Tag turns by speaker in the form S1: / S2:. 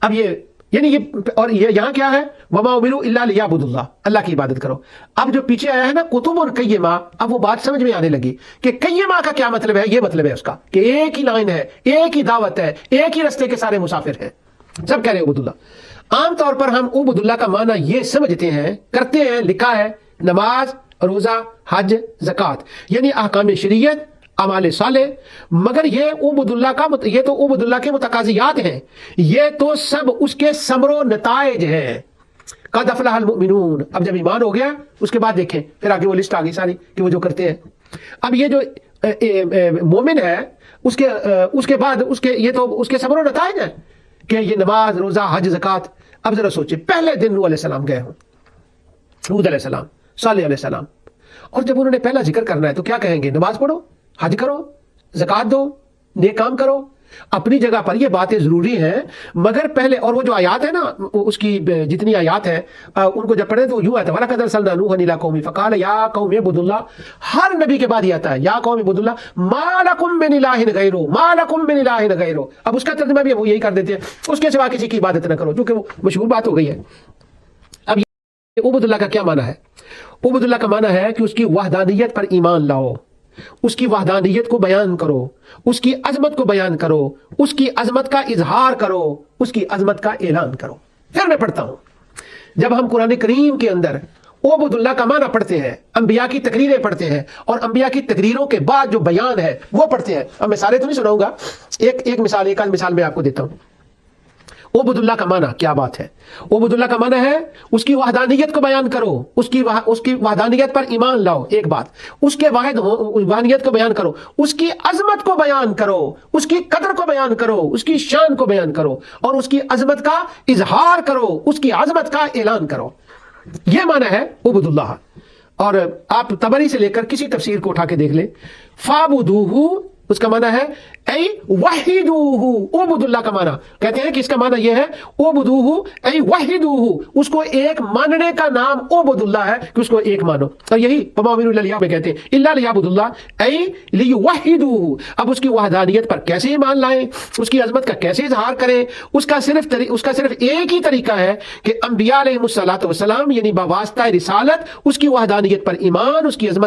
S1: اب یہ یعنی اور یہ یہاں کیا ہے وما امروا الا لیعبدوا اللہ، اللہ کی عبادت کرو. اب جو پیچھے آیا ہے نا کتب قیمہ، اب وہ بات سمجھ میں آنے لگی کہ قیمہ کا کیا مطلب ہے. یہ مطلب ہے اس کا کہ ایک ہی لائن ہے، ایک ہی دعوت ہے، ایک ہی رستے کے سارے مسافر ہیں، سب کہہ رہے ہیں عبد اللہ. عام طور پر ہم عبد اللہ کا معنی یہ سمجھتے ہیں، کرتے ہیں، لکھا ہے نماز، روزہ، حج، زکوٰۃ، یعنی احکام شریعت، اعمال صالح. مگر یہ عبد اللہ کا یہ تو عبد اللہ کے متقاضیات ہیں، یہ تو سب اس کے ثمر و نتائج ہیں. قد افلح المؤمنون. اب جب ایمان ہو گیا اس کے بعد دیکھیں پھر آگے وہ لسٹ آ گئی ساری کہ وہ جو کرتے ہیں. اب یہ جو مومن ہے اس کے بعد یہ تو اس کے ثمر و نتائج ہیں کہ یہ نماز، روزہ، حج، زکوٰۃ. اب ذرا سوچیں پہلے دن نوح علیہ السلام گئے ہوں، ہود علیہ السلام، صالح علیہ السلام، اور جب انہوں نے پہلا ذکر کرنا ہے تو کیا کہیں گے؟ نماز پڑھو، حج کرو، زکوٰۃ دو، نیک کام کرو. اپنی جگہ پر یہ باتیں ضروری ہیں، مگر پہلے اور وہ جو آیات ہیں نا اس کی جتنی آیات ہیں ان کو جب پڑھیں تو یوں آتا ہے وَلَقَدْ أَرْسَلْنَا نُوحًا إِلَىٰ قَوْمِهِ فَقَالَ يَا قَوْمِ اعْبُدُوا اللَّهَ. ہر نبی کے بعد یہ آتا ہے یا قوم اعبدوا اللہ مَا لَكُم مِّنْ إِلَٰهٍ غَيْرُهُ مَا لَكُم مِّنْ إِلَٰهٍ غَيْرُهُ. اب اس کا ترجمہ بھی وہ یہی کر دیتے ہیں، اس کے سوا کسی کی عبادت نہ کرو، کیونکہ وہ مشہور بات ہو گئی ہے. اب یہ عبد اللہ کا کیا معنی ہے؟ عبد اللہ کا معنی ہے کہ اس کی وحدانیت پر ایمان لاؤ، اس کی وحدانیت کو بیان کرو، اس کی عظمت کو بیان کرو، اس کی عظمت کا اظہار کرو، اس کی عظمت کا اعلان کرو. پھر میں پڑھتا ہوں، جب ہم قرآن کریم کے اندر عبد اللہ کا معنی پڑھتے ہیں، انبیاء کی تقریریں پڑھتے ہیں، اور انبیاء کی تقریروں کے بعد جو بیان ہے وہ پڑھتے ہیں. اب میں سارے تو نہیں سناؤں گا، ایک مثال میں آپ کو دیتا ہوں. عبد اللہ کا معنی کیا بات ہے؟ عبد اللہ کا معنی ہے اس کی وحدانیت کو بیان کرو، اس کی وحدانیت پر ایمان لاؤ، ایک بات. اس کے وحدانیت کو بیان کرو، اس کی عظمت کو بیان کرو، اس کی قدر کو بیان کرو، اس کی شان کو بیان کرو، اور اس کی عظمت کا اظہار کرو، اس کی عظمت کا اعلان کرو. یہ معنی ہے عبد اللہ. اور آپ طبری سے لے کر کسی تفسیر کو اٹھا کے دیکھ لیں، فَاعْبُدُوهُ اس کا معنی ہے اے وحیدوہ. عبد اللہ کا معنی کہتے ہیں کہ اس کا معنی یہ ہے عبدوہ اے وحیدوہ، اس کو ایک ماننے کا نام عبد اللہ ہے کہ اس کو ایک مانو. اور یہی وما امروا الا لیعبدوا میں کہتے ہیں الا لیعبدوا اللہ اے لیوحدوہ. اب اس کی وحدانیت پر کیسے ایمان لائیں، اس کی عظمت کا کیسے اظہار کریں؟ اس کا صرف ایک ہی طریقہ ہے کہ انبیاء علیہم الصلوۃ والسلام یعنی بواسطہ رسالت اس کی وحدانیت پر ایمان، اس کی عظمت